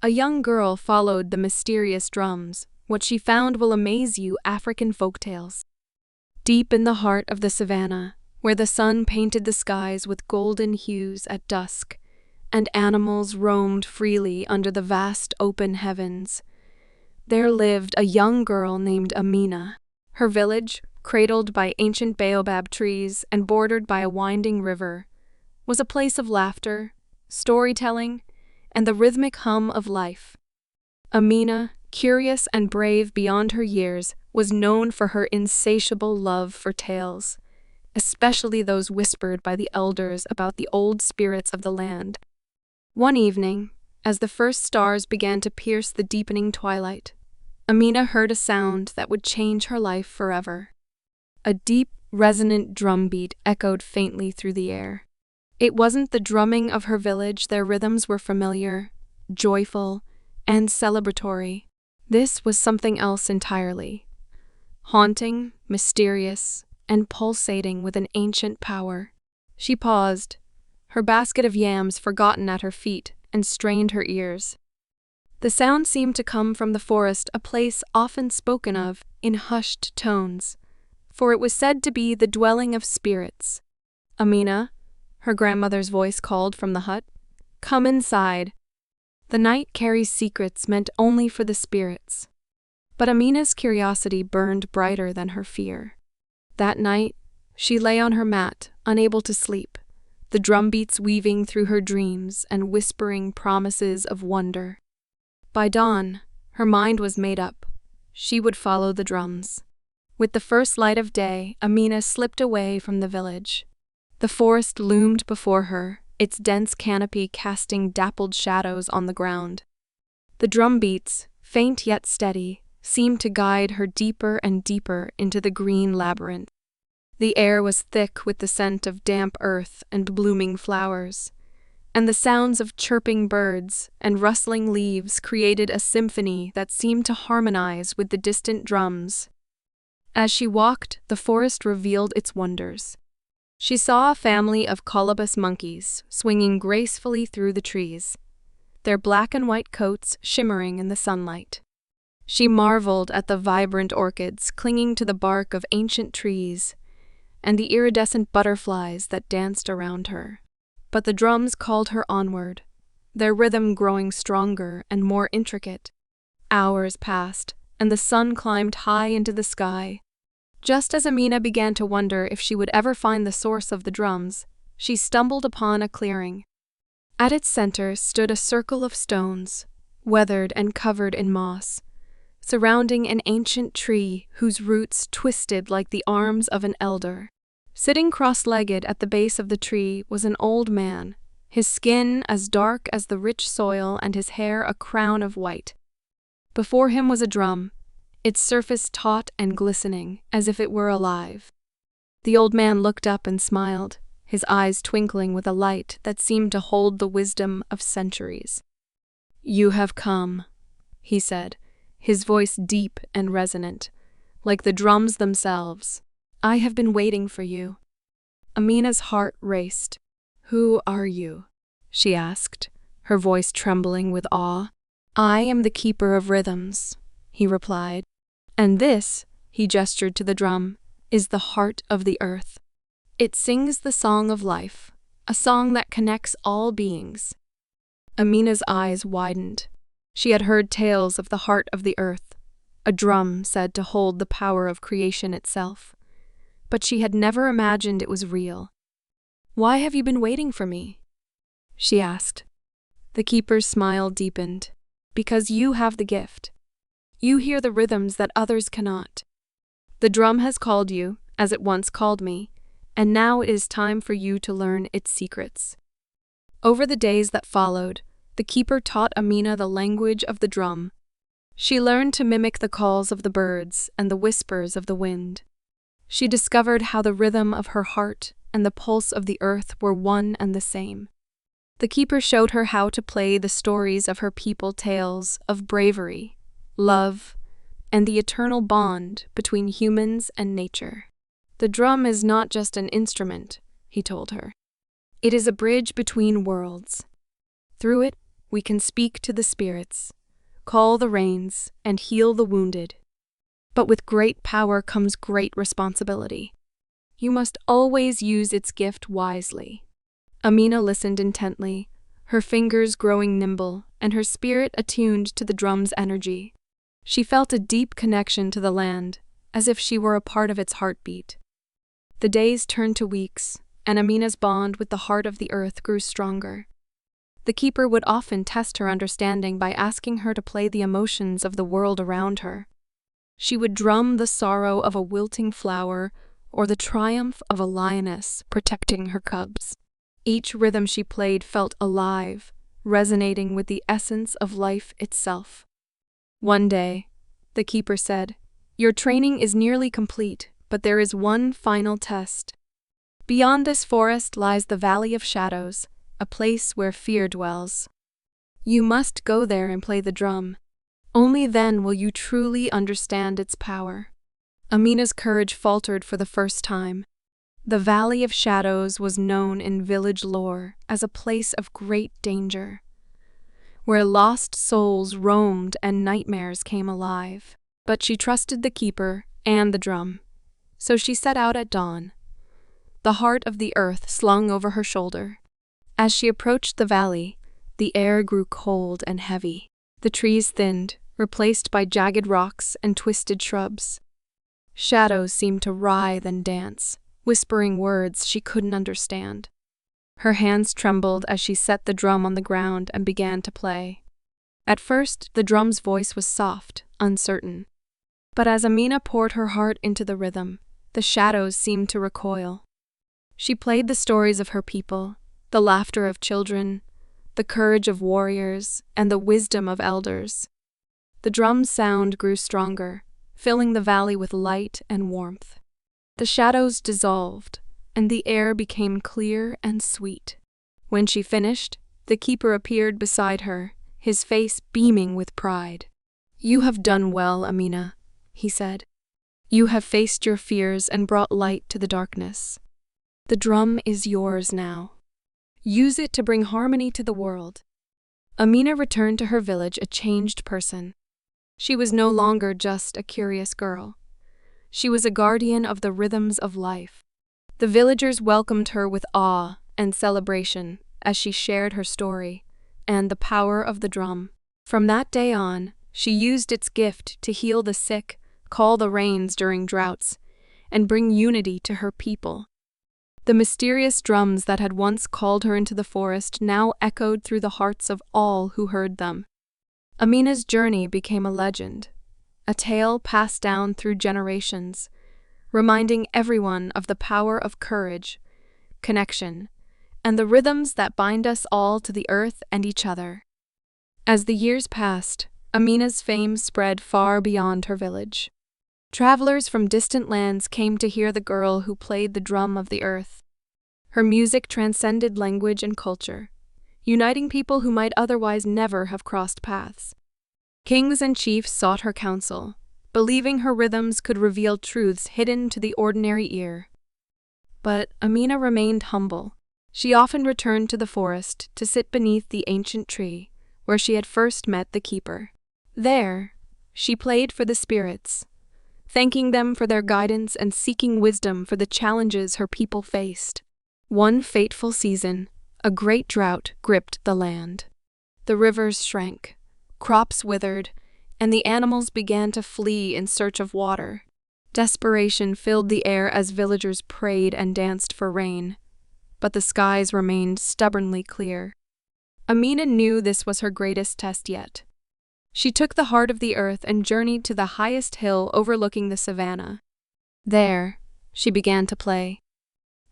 A young girl followed the mysterious drums. What she found will amaze you: African folktales. Deep in the heart of the savannah, where the sun painted the skies with golden hues at dusk, and animals roamed freely under the vast open heavens, there lived a young girl named Amina. Her village, cradled by ancient baobab trees and bordered by a winding river, was a place of laughter, storytelling, and the rhythmic hum of life. Amina, curious and brave beyond her years, was known for her insatiable love for tales, especially those whispered by the elders about the old spirits of the land. One evening, as the first stars began to pierce the deepening twilight, Amina heard a sound that would change her life forever. A deep, resonant drumbeat echoed faintly through the air. It wasn't the drumming of her village; their rhythms were familiar, joyful, and celebratory. This was something else entirely. Haunting, mysterious, and pulsating with an ancient power. She paused, her basket of yams forgotten at her feet, and strained her ears. The sound seemed to come from the forest, a place often spoken of in hushed tones, for it was said to be the dwelling of spirits. "Amina," her grandmother's voice called from the hut, "come inside. The night carries secrets meant only for the spirits." But Amina's curiosity burned brighter than her fear. That night, she lay on her mat, unable to sleep, the drumbeats weaving through her dreams and whispering promises of wonder. By dawn, her mind was made up. She would follow the drums. With the first light of day, Amina slipped away from the village. The forest loomed before her, its dense canopy casting dappled shadows on the ground. The drumbeats, faint yet steady, seemed to guide her deeper and deeper into the green labyrinth. The air was thick with the scent of damp earth and blooming flowers, and the sounds of chirping birds and rustling leaves created a symphony that seemed to harmonize with the distant drums. As she walked, the forest revealed its wonders. She saw a family of colobus monkeys swinging gracefully through the trees, their black and white coats shimmering in the sunlight. She marveled at the vibrant orchids clinging to the bark of ancient trees and the iridescent butterflies that danced around her. But the drums called her onward, their rhythm growing stronger and more intricate. Hours passed, and the sun climbed high into the sky. Just as Amina began to wonder if she would ever find the source of the drums, she stumbled upon a clearing. At its center stood a circle of stones, weathered and covered in moss, surrounding an ancient tree whose roots twisted like the arms of an elder. Sitting cross-legged at the base of the tree was an old man, his skin as dark as the rich soil and his hair a crown of white. Before him was a drum, its surface taut and glistening, as if it were alive. The old man looked up and smiled, his eyes twinkling with a light that seemed to hold the wisdom of centuries. "You have come," he said, his voice deep and resonant, like the drums themselves. "I have been waiting for you." Amina's heart raced. "Who are you?" she asked, her voice trembling with awe. "I am the keeper of rhythms," he replied. "And this," he gestured to the drum, "is the heart of the earth. It sings the song of life, a song that connects all beings." Amina's eyes widened. She had heard tales of the heart of the earth, a drum said to hold the power of creation itself. But she had never imagined it was real. "Why have you been waiting for me?" she asked. The keeper's smile deepened. "Because you have the gift. You hear the rhythms that others cannot. The drum has called you, as it once called me, and now it is time for you to learn its secrets." Over the days that followed, the keeper taught Amina the language of the drum. She learned to mimic the calls of the birds and the whispers of the wind. She discovered how the rhythm of her heart and the pulse of the earth were one and the same. The keeper showed her how to play the stories of her people, tales of bravery, love, and the eternal bond between humans and nature. "The drum is not just an instrument," he told her. "It is a bridge between worlds. Through it, we can speak to the spirits, call the rains, and heal the wounded. But with great power comes great responsibility. You must always use its gift wisely." Amina listened intently, her fingers growing nimble and her spirit attuned to the drum's energy. She felt a deep connection to the land, as if she were a part of its heartbeat. The days turned to weeks, and Amina's bond with the heart of the earth grew stronger. The keeper would often test her understanding by asking her to play the emotions of the world around her. She would drum the sorrow of a wilting flower or the triumph of a lioness protecting her cubs. Each rhythm she played felt alive, resonating with the essence of life itself. One day, the keeper said, "Your training is nearly complete, but there is one final test. Beyond this forest lies the Valley of Shadows, a place where fear dwells. You must go there and play the drum. Only then will you truly understand its power." Amina's courage faltered for the first time. The Valley of Shadows was known in village lore as a place of great danger, where lost souls roamed and nightmares came alive. But she trusted the keeper and the drum. So she set out at dawn, the heart of the earth slung over her shoulder. As she approached the valley, the air grew cold and heavy. The trees thinned, replaced by jagged rocks and twisted shrubs. Shadows seemed to writhe and dance, whispering words she couldn't understand. Her hands trembled as she set the drum on the ground and began to play. At first, the drum's voice was soft, uncertain. But as Amina poured her heart into the rhythm, the shadows seemed to recoil. She played the stories of her people, the laughter of children, the courage of warriors, and the wisdom of elders. The drum's sound grew stronger, filling the valley with light and warmth. The shadows dissolved, and the air became clear and sweet. When she finished, the keeper appeared beside her, his face beaming with pride. "You have done well, Amina," he said. "You have faced your fears and brought light to the darkness. The drum is yours now. Use it to bring harmony to the world." Amina returned to her village a changed person. She was no longer just a curious girl. She was a guardian of the rhythms of life. The villagers welcomed her with awe and celebration as she shared her story and the power of the drum. From that day on, she used its gift to heal the sick, call the rains during droughts, and bring unity to her people. The mysterious drums that had once called her into the forest now echoed through the hearts of all who heard them. Amina's journey became a legend, a tale passed down through generations, reminding everyone of the power of courage, connection, and the rhythms that bind us all to the earth and each other. As the years passed, Amina's fame spread far beyond her village. Travelers from distant lands came to hear the girl who played the drum of the earth. Her music transcended language and culture, uniting people who might otherwise never have crossed paths. Kings and chiefs sought her counsel, believing her rhythms could reveal truths hidden to the ordinary ear. But Amina remained humble. She often returned to the forest to sit beneath the ancient tree where she had first met the keeper. There, she played for the spirits, thanking them for their guidance and seeking wisdom for the challenges her people faced. One fateful season, a great drought gripped the land. The rivers shrank, crops withered, and the animals began to flee in search of water. Desperation filled the air as villagers prayed and danced for rain, but the skies remained stubbornly clear. Amina knew this was her greatest test yet. She took the heart of the earth and journeyed to the highest hill overlooking the savannah. There, she began to play.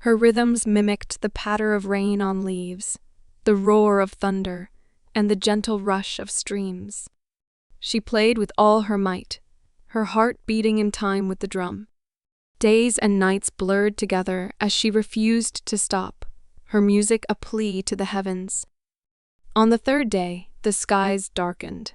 Her rhythms mimicked the patter of rain on leaves, the roar of thunder, and the gentle rush of streams. She played with all her might, her heart beating in time with the drum. Days and nights blurred together as she refused to stop, her music a plea to the heavens. On the third day, the skies darkened.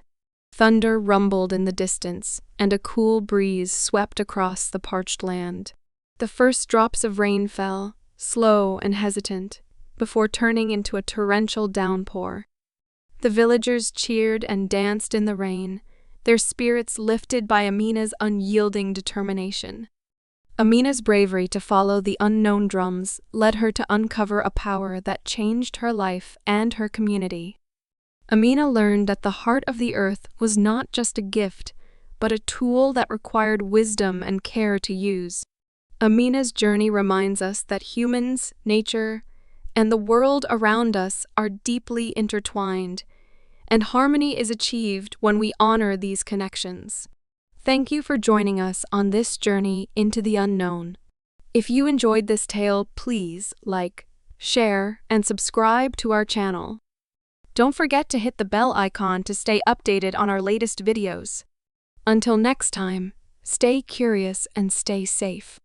Thunder rumbled in the distance, and a cool breeze swept across the parched land. The first drops of rain fell, slow and hesitant, before turning into a torrential downpour. The villagers cheered and danced in the rain, their spirits lifted by Amina's unyielding determination. Amina's bravery to follow the unknown drums led her to uncover a power that changed her life and her community. Amina learned that the heart of the earth was not just a gift, but a tool that required wisdom and care to use. Amina's journey reminds us that humans, nature, and the world around us are deeply intertwined, and harmony is achieved when we honor these connections. Thank you for joining us on this journey into the unknown. If you enjoyed this tale, please like, share, and subscribe to our channel. Don't forget to hit the bell icon to stay updated on our latest videos. Until next time, stay curious and stay safe.